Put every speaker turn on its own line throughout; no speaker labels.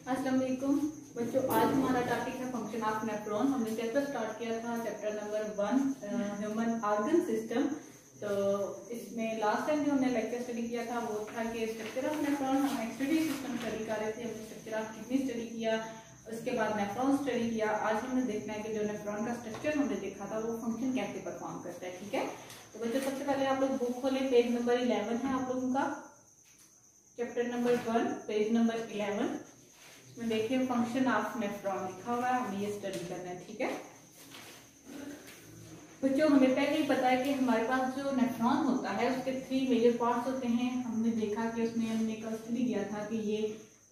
अस्सलाम वालेकुम बच्चों, आज हमारा टॉपिक है फंक्शन ऑफ नेफ्रॉन। हमने चैप्टर स्टार्ट किया था chapter number 1 human organ system. तो इसमें लास्ट टाइम जो हमने लेक्चर स्टडी किया था वो था कि स्ट्रक्चर ऑफ नेफ्रॉन। हम एक्सटडी सिस्टम स्टडी कर रहे थे, हमने स्ट्रक्चर ऑफ किडनी स्टडी किया, उसके बाद नेफ्रॉन स्टडी किया। आज हमने देखना है कि जो नेफ्रॉन का स्ट्रक्चर हमने देखा था वो फंक्शन कैसे परफॉर्म करता है। ठीक है, तो बच्चों सबसे पहले आप लोग बुक खोलें, पेज नंबर 11 है आप लोगों का, चैप्टर नंबर 1 पेज नंबर 11 में देखिए फंक्शन ऑफ नेफ्रॉन लिखा हुआ है, हमें ये स्टडी करना है। ठीक है बच्चों, हमें पहले ही पता है कि हमारे पास जो नेफ्रॉन होता है उसके 3 मेजर पार्ट्स होते हैं। हमने देखा कि उसमें हमने कल स्टडी किया था कि ये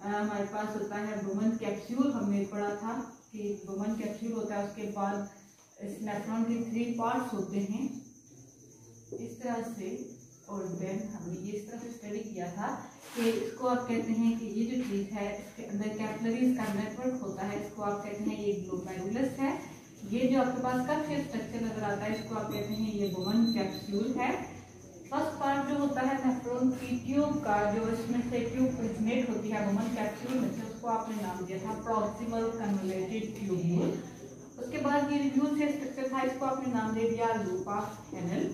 हमारे पास होता है बोमन कैप्सूल। हमने पढ़ा था कि बोमन कैप्सूल होता है, उसके बाद इस नेफ्रॉन के 3 पार्ट्स होते हैं इस तरह से। और देन हमने ये इस तरह से स्टडी किया था कि इसको आप कहते हैं कि ये जो चीज है इसके अंदर कैपिलरीज का नेटवर्क होता है, इसको आप कहते हैं ये ग्लोमेरुलस है। ये जो आपके पास कप शेप स्ट्रक्चर नजर आता है इसको आप कहते हैं ये बोमन कैप्सूल है। फर्स्ट पार्ट जो होता है नेफ्रॉन की ट्यूब का, जो इसमें से ट्यूब ओरिजिनेट होती है बोमन कैप्सूल में से, उसको आपने नाम दिया था प्रॉक्सिमल कन्वोल्यूटेड ट्यूब्यूल। उसके बाद ये रिव्यूल से स्ट्रक्चर था, इसको आपने नाम दे दिया लूप ऑफ हेनल।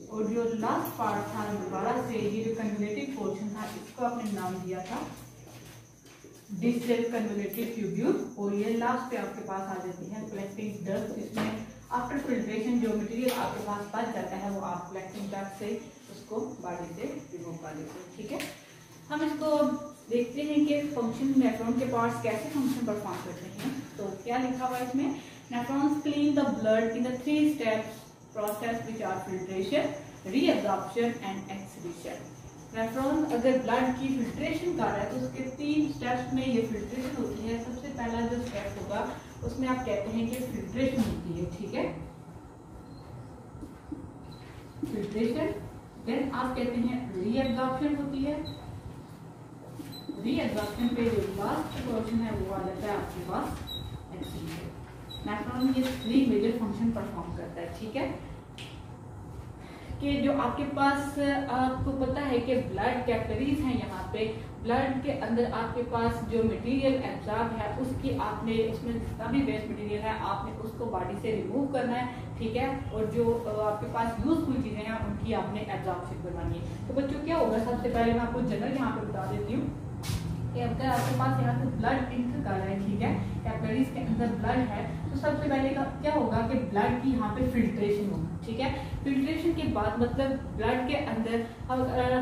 और जो लास्ट पार्ट था दोबारा से ये जो कन्वोल्यूटेड पोर्शन था इसको आपने नाम दिया था डिस्टल कन्वोल्यूटेड ट्यूब्यूल। और ये लास्ट पे आपके पास आ जाती है कलेक्टिंग डस्ट, जिसमें आफ्टर फिल्ट्रेशन जो मटेरियल आपके पास बच जाता है वो आप कलेक्टिंग डस्ट से उसको बॉडी से रिमूव कर देते हैं। ठीक है, हम इसको देखते हैं कि फंक्शन नेफ्रॉन के पार्ट्स कैसे फंक्शन परफॉर्म करते हैं। तो क्या लिखा हुआ है इसमें, nephrons clean the blood in the 3 steps process which are filtration, reabsorption and excretion. Nephron अगर ब्लड की फिल्ट्रेशन कर रहा है तो उसके 3 स्टेप्स में ये फिल्ट्रेशन होती है। सबसे पहला जो स्टेप होगा उसमें आप कहते हैं कि फिल्ट्रेशन होती है। ठीक है, फिल्ट्रेशन। देन आप कहते हैं रीअब्जॉर्प्शन होती है। रीअब्जॉर्प्शन पे जो लास्ट पोर्शन है वो आ जाता है आपके पास एक्सक्रीशन। नेफ्रॉन ये 3 मेजर फंक्शन परफॉर्म करता है। ठीक है, कि जो आपके पास आपको पता है कि ब्लड कैपिलरीज हैं, यहाँ पे ब्लड के अंदर आपके पास जो मटेरियल एब्जॉर्ब है उसकी आपने उसमें जितना भी वेस्ट मटेरियल है आपने उसको बॉडी से रिमूव करना है। ठीक है, और जो आपके पास यूजफुल चीजें हैं उनकी आपने एब्जॉर्प्शन करवानी है। तो बच्चों क्या होगा, सबसे पहले मैं आपको जनरल यहाँ पे बता देती हूँ कि अगर आपके पास यहाँ से ब्लड इंटर कर रहा है, ठीक है, कैपिलरीज के अंदर ब्लड है, तो सबसे पहले का क्या होगा कि ब्लड की यहाँ पे फिल्ट्रेशन होगी। ठीक है, फिल्ट्रेशन के बाद मतलब ब्लड के अंदर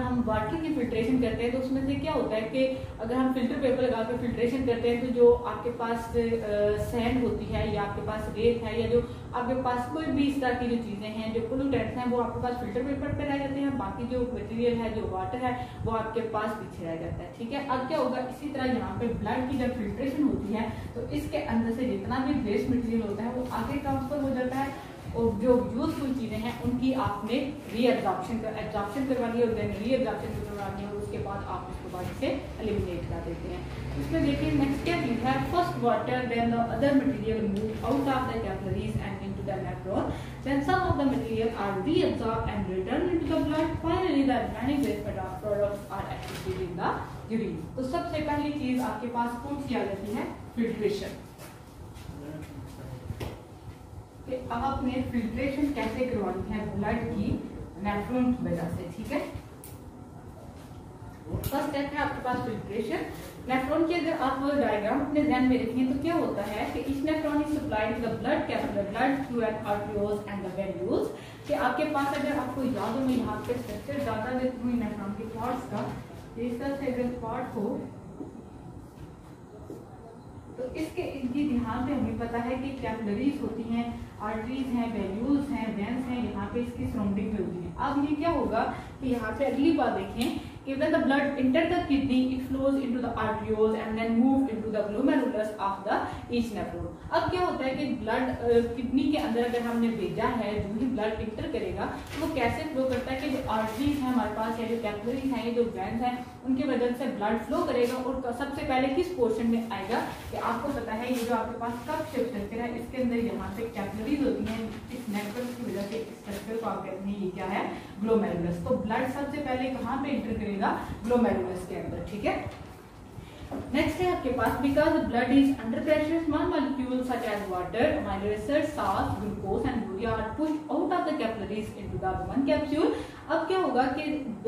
हम वाटर की फिल्ट्रेशन करते हैं तो उसमें से क्या होता है कि अगर हम फिल्टर पेपर लगा कर फिल्ट्रेशन करते हैं तो जो आपके पास सैंड होती है या आपके पास रेत है या जो आपके पास कोई भी इस तरह की जो चीजें हैं जो पोल्यूटेंट्स हैं वो आपके पास फिल्टर पेपर पे रह जाते हैं, बाकी जो मटेरियल है जो वाटर है वो आपके पास पीछे रह जाता है। ठीक है, अब क्या होगा, इसी तरह यहाँ पे ब्लड की जब फिल्ट्रेशन होती है तो इसके अंदर से जितना भी वेस्ट मटेरियल होता है वो आगे ट्रांसफर हो जाता है और जो यूजफुल चीजें हैं उनकी आपने एब्जॉर्प्शन करवानी है और देन रीअब्जॉर्प्शन करवानी है और उसके बाद आप इसको बॉडी से एलिमिनेट कर देते हैं। इसमें देखिए नेक्स्ट क्या लिखा है, first water then the other material move out of the capillaries and into the nephron, then some of the material are reabsorbed and return into the blood, finally the remaining waste products are excreted in the urine. तो सबसे पहली चीज आपके पास कौन सी आ जाती है, filtration. कि आपने फिल्ट्रेशन कैसे करवानी है ब्लड की नेफ्रॉन की वजह से। ठीक है, फर्स्ट स्टेप है आपके पास फिल्ट्रेशन। नेफ्रॉन की अगर आप डायग्राम अपने ध्यान में रखें तो क्या होता है कि इस nephron is supplied to the blood capillary, blood through and arterioles and the venules. कि आपके पास अगर आपको याद हो मैं यहाँ पे स्ट्रक्चर ज्यादा देती हूँ नेफ्रॉन के पार्ट्स का, इस तरह से अगर पार्ट हो तो इनकी ध्यान पे हमें पता है कि कैपिलरीज होती हैं, आर्टरीज हैं, वेन्यूल्स हैं, वेन्स हैं, यहाँ पे इसकी सराउंडिंग में होती है। अब ये क्या होगा कि यहाँ पे अगली बात देखें कि when the blood enter the kidney it flows into the arterioles and then move into the glomerulus of the each nephron। अब क्या होता है कि ब्लड किडनी के अंदर अगर हमने भेजा है, जो भी ब्लड इंटर करेगा तो वो कैसे फ्लो करता है कि जो आर्टरीज हैं हमारे पास या जो कैपिलरीज हैं, जो वेन्स हैं, उनकी वजह से ब्लड फ्लो करेगा और सबसे पहले किस पोर्शन में आएगा कि आपको पता है ये जो आपके पास कप शेप स्ट्रक्चर है इसके अंदर यहाँ पे कैपिलरीज होती हैं, इस नेटवर्क की वजह से इस स्ट्रक्चर को आप कहते हैं ये क्या है, ग्लोमेरुलस। तो ब्लड सबसे पहले कहाँ पे इंटर करेगा, ग्लोमेरुलस के अंदर। ठीक है, नेक्स्ट है आपके पास because blood is under pressure small molecule such as water, amino acids, salt, glucose and urea are pushed out of the capillaries into the Bowman capsule. अब क्या होगा कि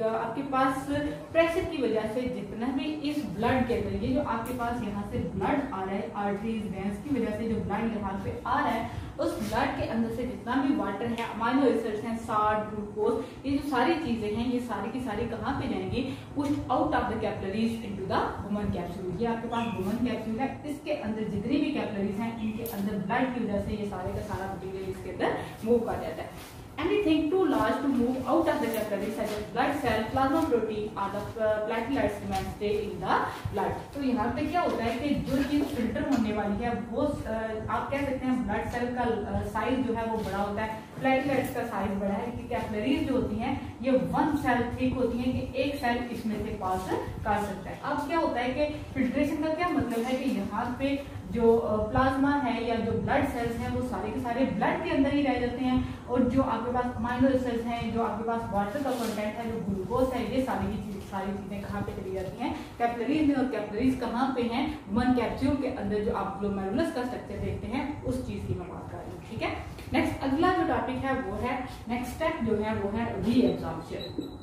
आपके पास प्रेशर की वजह से जितना भी इस ब्लड के अंदर ये जो आपके पास यहाँ से ब्लड आ रहा है आर्टरीज वेंस की वजह से जो ब्लड यहाँ पे आ रहा है उस ब्लड के अंदर से जितना भी वाटर है, अमाइनो एसिड्स हैं, सॉल्ट, ग्लूकोज, ये जो सारी चीजें हैं ये सारी की सारी कहाँ पे जाएंगी? Pushed out of the capillaries into the Bowman capsule. ये आपके पास वुमन कैप्सूल है, इसके अंदर जितनी भी कैपिलरीज हैं इनके अंदर ब्लड की वजह से ये सारे का सारा मटीरियल इसके अंदर मूव कर जाता है। Anything too large to move out of the capillaries such as blood cell, plasma protein or the platelets remain stay in the blood। तो यहाँ पे क्या होता है कि जो चीज फिल्टर होने वाली है वो आप कह सकते हैं ब्लड सेल का साइज जो है वो बड़ा होता है, प्लेटलेट्स का साइज बड़ा है, कि कैपिलरीज जो होती हैं ये वन सेल थिक होती हैं कि एक सेल इसमें से पास कर सकता है। अब क्या होता है कि फिल्ट्रेशन का क्या मतलब है कि यहाँ पे जो प्लाज्मा है या जो ब्लड सेल्स हैं वो सारे के सारे ब्लड के अंदर ही रह जाते हैं, और जो आपके पास अमाइनो एसिड्स हैं, जो आपके पास वाटर का कंटेंट है, जो ग्लूकोज है, ये सारी चीजें कहाँ पे चली जाती हैं? कैपिलरीज में। और कैपिलरीज कहाँ पे हैं? वुमन कैप्सूल के अंदर जो आप ग्लोमेरुलस का स्ट्रक्चर देखते हैं उस चीज की मैं बात कर रही हूँ। ठीक है, नेक्स्ट अगला जो टॉपिक है वो है, नेक्स्ट स्टेप जो है वो है रीएब्जॉर्प्शन।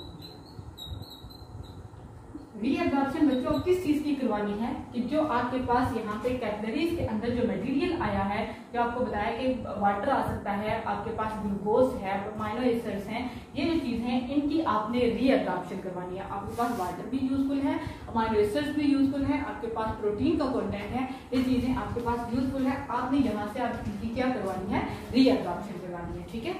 रीएब्जॉर्प्शन बच्चों किस चीज की करवानी है कि जो आपके पास यहाँ पे कैपिलरीज के अंदर जो मटेरियल आया है, जो आपको बताया कि वाटर आ सकता है, आपके पास ग्लूकोज है, अमाइनो एसिड्स हैं, ये जो चीजें हैं इनकी आपने रीएब्जॉर्प्शन करवानी है। आपके पास वाटर भी यूजफुल है, अमाइनो एसिड्स भी यूजफुल है, आपके पास प्रोटीन का कंटेंट है, ये चीजें आपके पास यूजफुल है। आपने यहाँ से आप इनकी क्या करवानी है? रीएब्जॉर्प्शन करवानी है। ठीक है,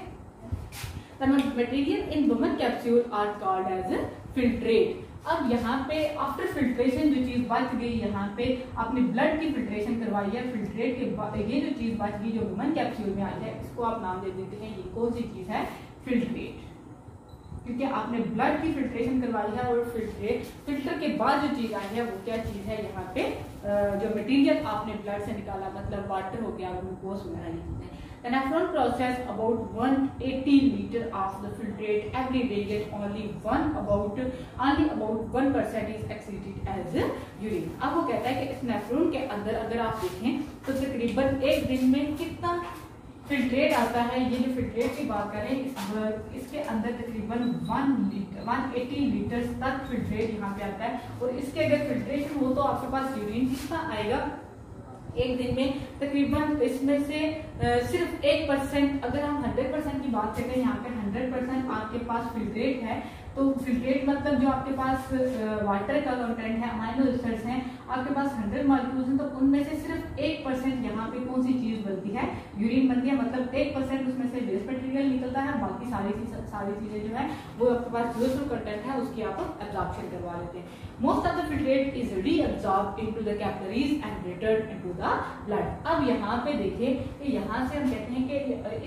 the material in woman capsule are called as filtrate। अब यहाँ पे आफ्टर फिल्ट्रेशन जो चीज बच गई, यहाँ पे आपने ब्लड की फिल्ट्रेशन करवाई है, फिल्ट्रेट के बाद ये जो चीज बच गई जो वुमन कैप्सूल में आई है, इसको आप नाम दे देते हैं, ये कौन सी चीज है? फिल्ट्रेट। क्योंकि आपने ब्लड की फिल्ट्रेशन करवाई है और फिल्टर के बाद जो चीज आई है वो क्या चीज है? यहाँ पे जो मटेरियल आपने ब्लड से निकाला, मतलब वाटर हो गया, ग्लूकोज वगैरह, ये चीजें। The nephron process about 180 liter of the filtrate every day, yet only about 1% is excreted as urine। अब वो कहता है कि इस नेफ्रॉन के अंदर अगर आप देखें तो तकरीबन एक दिन में कितना फिल्ट्रेट आता है। ये जो फिल्ट्रेट की बात करें इसके अंदर तकरीबन 180 लीटर तक फिल्ट्रेट यहाँ पे आता है, और इसके अगर फिल्ट्रेशन हो तो आपके पास यूरिन कितना आएगा एक दिन में? तकरीबन इसमें से सिर्फ 1%, अगर हम 100% की बात करते हैं, यहाँ पे 100% आपके पास फिल्ट्रेट है, तो फिल्ट्रेट मतलब जो आपके पास वाटर का कंटेंट है, अमाइनो एसिड्स हैं, आपके पास 100 मॉलिक्यूल्स हैं, तो उनमें से सिर्फ 1% यहाँ पे कौन सी चीज बनती है? यूरिन बनती है। मतलब 1% उसमें से वेस्ट मटेरियल निकलता है, बाकी सारी चीजें जो है वो आपके पास यूजफुल कंटेंट है उसकी आप एब्जॉर्प्शन करवा लेते हैं। Most of the filtrate is reabsorbed into the capillaries and return into the blood. अब यहाँ पे देखिए कि यहाँ से हम कहते हैं कि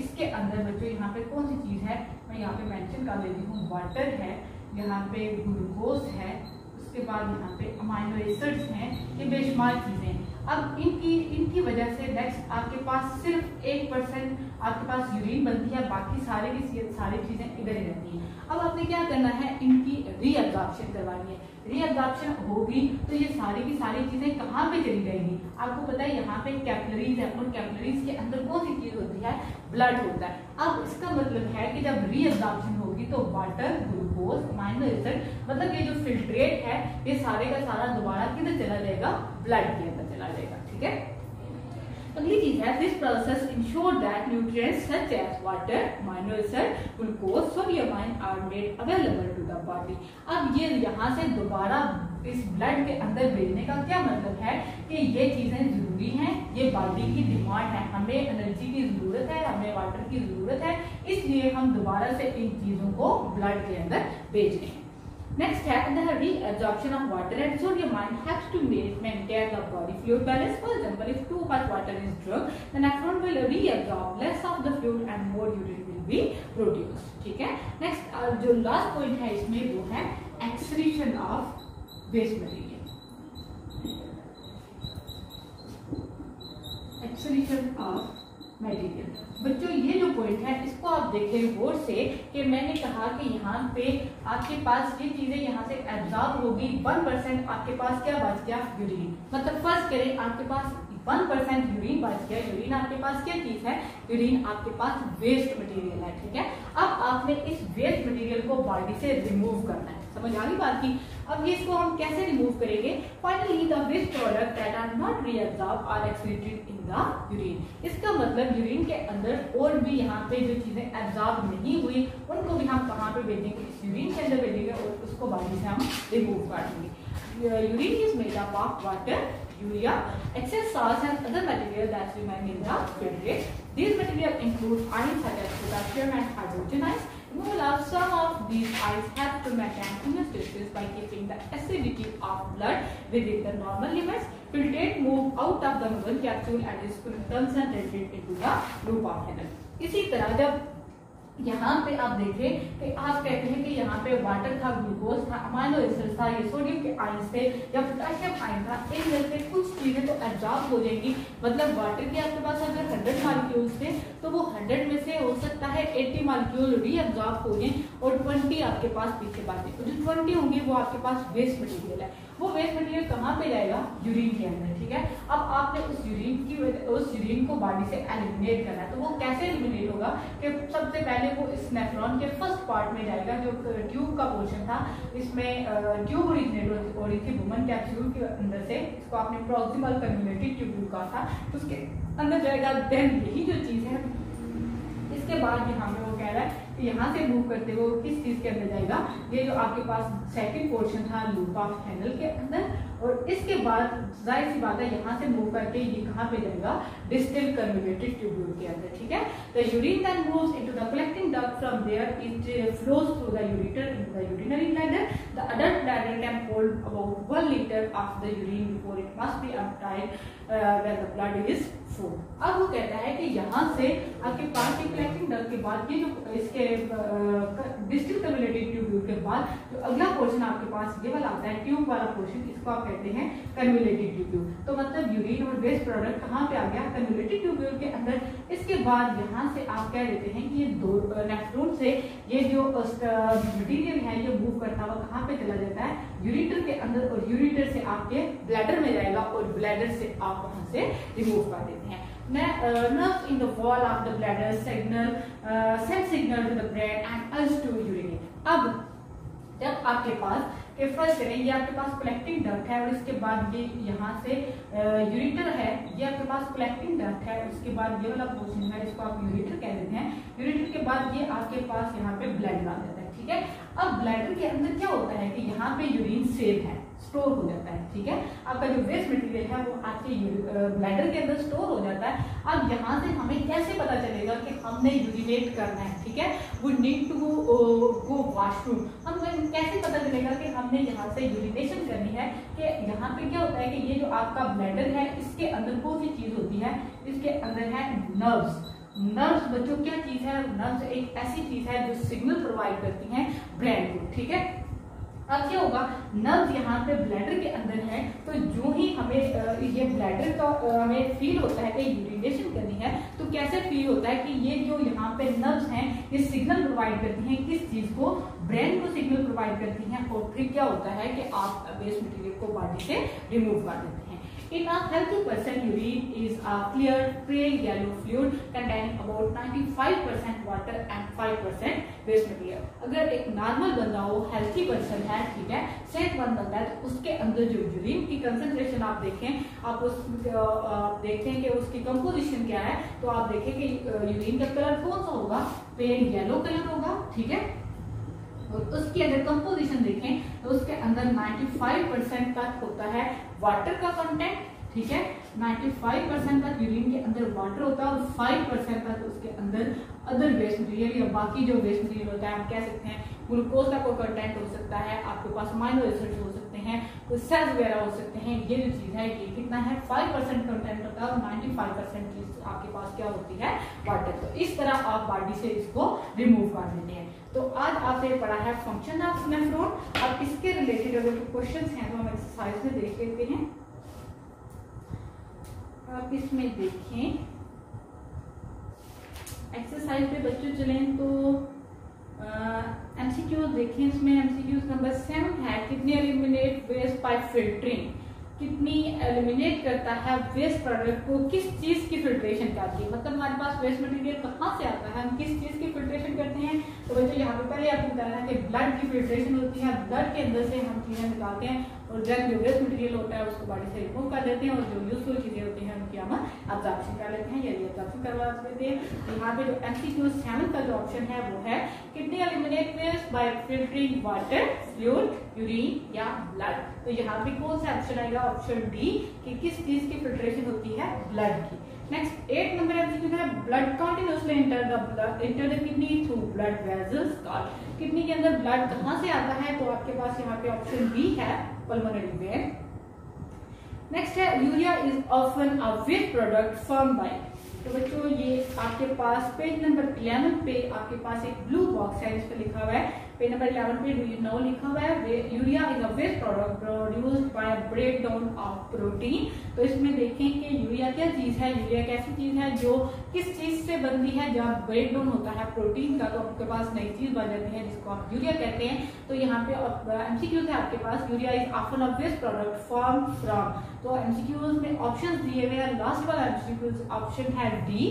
इसके अंदर बच्चों यहाँ पे कौन सी चीज है, मैं यहाँ पे मेंशन कर देती हूँ, वाटर है, यहाँ पे ग्लूकोज है, उसके बाद यहाँ पे अमाइनो एसिड्स हैं, ये बेशुमार चीजें। अब इनकी वजह से नेक्स्ट आपके पास सिर्फ 1% आपके पास यूरिन बनती है, बाकी सारी चीजें इधर ही रहती हैं। अब आपने क्या करना है? इनकी रीअब्जॉर्प्शन करवानी है। रीअब्जॉर्प्शन होगी तो ये सारी की सारी चीजें कहाँ पे चली जाएंगी? आपको पता है यहाँ पे कैपिलरीज है, और कैपिलरीज के अंदर कौन सी चीज होती है? ब्लड होता है। अब इसका मतलब है कि जब रीअब्जॉर्प्शन होगी तो वाटर, ग्लूकोज, अमाइनो एसिड, मतलब ये जो फिल्ट्रेट है ये सारे का सारा दोबारा किधर चला जाएगा? ब्लड के अंदर चला जाएगा। ठीक है, अगली चीज है this process ensure that nutrients such as water, amino acid, glucose, sodium ion are made available to the body. अब ये यहाँ से दोबारा इस ब्लड के अंदर भेजने का क्या मतलब है कि ये चीजें जरूरी हैं, ये बॉडी की डिमांड है, हमें एनर्जी की जरूरत है, हमें वाटर की जरूरत है, इसलिए हम दोबारा से इन चीजों को ब्लड के अंदर भेज रहे हैं। Next step, the reabsorption of water and sodium ion helps to maintain the body fluid balance. For example, if too much water is drunk, the nephron will reabsorb less of the fluid and more urine will be produced. ठीक है, next जो last point है इसमें वो है excretion of waste material. Excretion of material. बच्चों ये जो पॉइंट है इसको आप देखें गौर से कि मैंने कहा कि यहाँ पे आपके पास ये चीजें यहाँ से एब्जॉर्ब होगी, 1% आपके पास क्या बच गया, यूरिन। मतलब फर्स्ट करें आपके पास 1% यूरिन बच गया। यूरिन आपके पास क्या चीज है, यूरिन आपके पास वेस्ट मटेरियल है, ठीक है। अब आपने इस वेस्ट मटेरियल को बॉडी से रिमूव करना है, समझ आ गई बात की। अब ये इसको हम कैसे रिमूव करेंगे, finally the waste product that are not reabsorb are excreted in the urine. इसका मतलब यूरिन के अंदर और भी यहाँ पे जो चीजें एब्जॉर्ब नहीं हुई उनको भी हम कहाँ पे भेजेंगे, इस यूरिन के अंदर भेजेंगे और उसको बॉडी से हम रिमूव कर देंगे। Urine is made up of water, urea, excess salts and other material that remain in the filtrate. These materials include ions such as potassium and hydrogen ions. Removal of some of these ions help to maintain homeostasis by keeping the acidity of blood within the normal limits. Filtrate move out of the novel capsule and is concentrated into the loop of funnel. इसी तरह जब यहाँ पे आप देखें कि आप कहते हैं कि यहाँ पे वाटर था, ग्लूकोज था, अमाइनो एसिड था, ये सोडियम के आयंस थे या पोटेशियम आयन था, इनमें से कुछ चीजें तो एब्जॉर्ब हो जाएंगी। मतलब वाटर के आपके पास अगर 100 मॉलिक्यूल्स थे तो वो 100 में से हो सकता है 80 मॉलिक्यूल रीअब्जॉर्ब हो जाए और 20 आपके पास पीछे बाकी, जो 20 होंगे वो आपके पास वेस्ट मटेरियल है। वो वेस्ट मटेरियल कहाँ पे जाएगा, यूरिन के अंदर, ठीक है। अब आपने उस यूरिन को बॉडी से एलिमिनेट करना है। तो वो कैसे एलिमिनेट होगा कि सबसे पहले वो इस नेफ्रॉन के फर्स्ट पार्ट में जाएगा, जो ट्यूब का पोर्शन था, इसमें ट्यूब ओरिजिनेट हो रही थी वुमन कैप्सूल के अंदर से, इसको आपने प्रॉक्सिमल कन्वोल्यूटेड ट्यूब्यूल कहा था, उसके अंदर जाएगा। देन यही जो चीज है इसके बाद यहाँ पे वो कह रहा है कि यहाँ से मूव करते हुए किस चीज के अंदर जाएगा, ये जो आपके पास सेकंड पोर्शन था लूप ऑफ फैनल के अंदर, और इसके बाद जाहिर सी बात है यहाँ से मूव करके ये कहाँ पे जाएगा, डिस्टल कन्वोल्यूटेड ट्यूब्यूल के अंदर, ठीक है। The urine then moves into the collecting duct, from there it flows through the ureter into the urinary bladder. The adult bladder can hold about 1 litre of the urine before it must be emptied when the blood is full. अब वो कहता है कि यहाँ से आपके पास collecting duct के बाद ये जो इसके डिस्टल कन्वोल्यूटेड ट्यूब्यूल के बाद जो अगला पोर्शन आपके पास ये वाला आता है ट्यूब वाला पोर्शन, इसको आप कहते हैं कन्वोल्यूटेड ट्यूब्यूल। तो मतलब यूरिन और वेस्ट प्रोडक्ट कहाँ पे आ गया, कन्वोल्यूटेड ट्यूब्यूल के अंदर। इसके बाद यहाँ से आप कह देते हैं कि ये दो नेफ्रॉन से ये जो मटीरियल है ये मूव करता हुआ कहाँ पे चला जाता है, यूरेटर के अंदर, और यूरेटर से आपके ब्लैडर में जाएगा और ब्लैडर से आप वहां से रिमूव कर देते हैं। Nerves in the wall of the bladder send signal to the brain and us to urinate. अब जब आपके पास फर्स्ट करें, ये आपके पास कलेक्टिंग डक्ट है और इसके बाद ये यहाँ से यूरेटर है, ये आपके पास कलेक्टिंग डक्ट है, उसके बाद ये वाला पोर्शन है, इसको आप यूरेटर कह देते हैं। यूरेटर के बाद ये आपके पास यहाँ पे ब्लैडर आ जाता है, ठीक है। अब ब्लैडर के अंदर क्या होता है कि यहाँ पे यूरिन सेव है, स्टोर हो जाता है, ठीक है। आपका जो वेस्ट मटेरियल है वो आपके ब्लैडर के अंदर स्टोर हो जाता है। अब यहाँ से हमें कैसे पता चलेगा कि हमने यूरिनेट करना है, ठीक है, we need to go washroom. हमें कैसे पता चलेगा कि हमने यहाँ से यूरिनेशन करनी है, कि यहाँ पे क्या होता है कि ये जो आपका ब्लैडर है इसके अंदर कौन सी चीज होती है, इसके अंदर है नर्व्स। नर्व्स बच्चों क्या चीज है, नर्व्स एक ऐसी चीज है जो सिग्नल प्रोवाइड करती है ब्रेन को, ठीक है। अब क्या होगा, नर्व्स यहाँ पे ब्लैडर के अंदर है, तो जो ही हमें ये ब्लैडर का हमें फील होता है कि यूरिनेशन करनी है, तो कैसे फील होता है कि ये जो यहाँ पे नर्व्स हैं ये सिग्नल प्रोवाइड करती हैं किस चीज को, ब्रेन को सिग्नल प्रोवाइड करती हैं, और फिर क्या होता है कि आप वेस्ट मटेरियल को बॉडी से रिमूव कर देते हैं। In a healthy person, urine is a clear pale yellow fluid containing about 95% water and 5% waste material. अगर एक नॉर्मल बंदा हो, हेल्थी पर्सन है, ठीक है, सेहतमंद बंदा है, तो उसके अंदर जो यूरिन की कंसंट्रेशन आप देखें, आप देखते हैं कि उसकी कंपोजिशन क्या है, तो आप देखें कि यूरिन का कलर कौन सा होगा, पेल येलो कलर होगा, ठीक है। और उसके अंदर कंपोजिशन देखें तो उसके अंदर 95% तक होता है वाटर का कंटेंट, ठीक है, 95% तक यूरिन के अंदर वाटर होता है और 5% तक उसके अंदर अदर वेस्ट मटेरियल या बाकी जो वेस्ट मटेरियल होता है, हम कह सकते हैं ग्लूकोज का कोई कंटेंट हो सकता है, आपके पास अमाइनो एसिड्स हो सकते हैं, कुछ सेल्स वगैरह हो सकते हैं। ये जो चीज है ये कितना है, 5% कंटेंट होता है और 95% चीज आपके पास क्या होती है, वाटर। तो इस तरह आप बॉडी से इसको रिमूव कर देते हैं। तो आज आपसे पढ़ा है फंक्शन ऑफ नेफ्रॉन। अब इसके रिलेटेड अगर क्वेश्चंस हैं तो हम एक्सरसाइज में देख लेते हैं। आप इसमें देखें, एक्सरसाइज पे बच्चों चलें तो एमसीक्यूज देखें। इसमें एमसीक्यूज नंबर 7 है, कितनी एलिमिनेट वेस्ट बाय फिल्टरिंग, कितनी एलिमिनेट करता है वेस्ट प्रोडक्ट को, किस चीज की फिल्ट्रेशन करती है, मतलब हमारे पास वेस्ट मटेरियल कहाँ से आता है, हम किस चीज की फिल्ट्रेशन करते हैं। तो बच्चों यहाँ पे पहले आपको बताया कि ब्लड की फिल्ट्रेशन होती है, ब्लड के अंदर से हम चीजें निकालते हैं और जब जो वेस्ट मटेरियल होता है उसको बॉडी से रिमूव कर देते हैं और जो यूजफुल चीजें होती हैं उनकी हम एब्जॉर्प्शन कर लेते हैं या एब्जॉर्प्शन करवा देते हैं। यहाँ पे जो एमसीक्यू 7 का जो ऑप्शन है वो है कितनी eliminate waste by filtering water, fluid, urine या ब्लड। तो यहाँ पे कौन सा ऑप्शन आएगा, ऑप्शन डी, कि किस चीज की फिल्ट्रेशन होती है, ब्लड की। नेक्स्ट 8 नंबर एमसीक्यू है blood continuously enter the kidney through blood vessels called, kidney के अंदर ब्लड कहाँ से आता है, तो आपके पास यहाँ पे ऑप्शन बी है, पल्मोनरी वेन। नेक्स्ट है urea is often a waste product form by, तो बच्चों ये आपके पास पेज नंबर 11 पे आपके पास एक ब्लू बॉक्स है, इस पे लिखा हुआ है पेज नंबर 11 पे डू यू नो लिखा हुआ है urea is a waste product produced by break down of protein. तो इसमें देखें कि यूरिया क्या चीज है, यूरिया एक ऐसी चीज है जो किस चीज से बनती है, जब ब्रेक डाउन होता है प्रोटीन का तो आपके पास नई चीज बन जाती है जिसको आप यूरिया कहते हैं। तो यहाँ पे एमसीक्यूज है आपके पास, urea is often a waste product form from, तो एमसीक्यूज में ऑप्शंस दिए हुए हैं, लास्ट वाला एमसीक्यूज ऑप्शन है डी,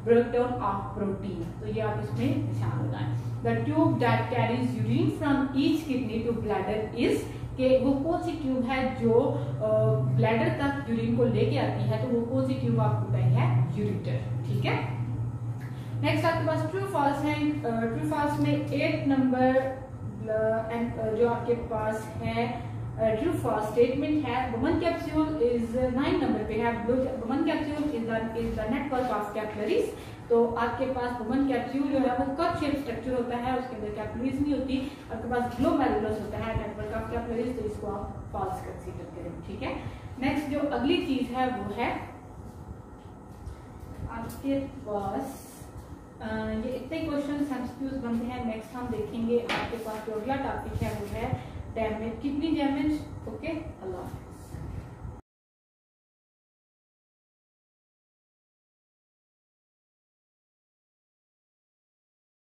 ब्रेकडाउन ऑफ प्रोटीन। तो ये आप इसमें निशान लगाएं। The tube that carries urine from each kidney to bladder is, कि वो कौन सी ट्यूब है जो ब्लैडर तक यूरिन को लेके आती है, तो वो कौन सी ट्यूब आपको बताई है, यूरेटर। ठीक है। नेक्स्ट आपके पास ट्रू फॉल्स है, ट्रू फॉल्स में 8 नंबर जो आपके पास है ट्रू फॉल्स स्टेटमेंट है वुमन कैप्सूल इज 9 नंबर पे है, woman capsule is the network of capillaries. तो आपके पास वुमन कैप्सूल जो है वो कप शेप स्ट्रक्चर होता है, उसके अंदर कैपिलरीज नहीं होती, आपके पास ग्लोमेरुलस होता है, नेटवर्क ऑफ कैपिलरीज, तो इसको आप फॉल्स कंसीडर करें। ठीक है। नेक्स्ट जो अगली चीज है वो है आपके पास ये इतने क्वेश्चन एमसीक्यूज बनते हैं। नेक्स्ट हम देखेंगे आपके पास जो अगला टॉपिक है वो है डैमेज, किडनी डैमेज। ओके, अल्लाह।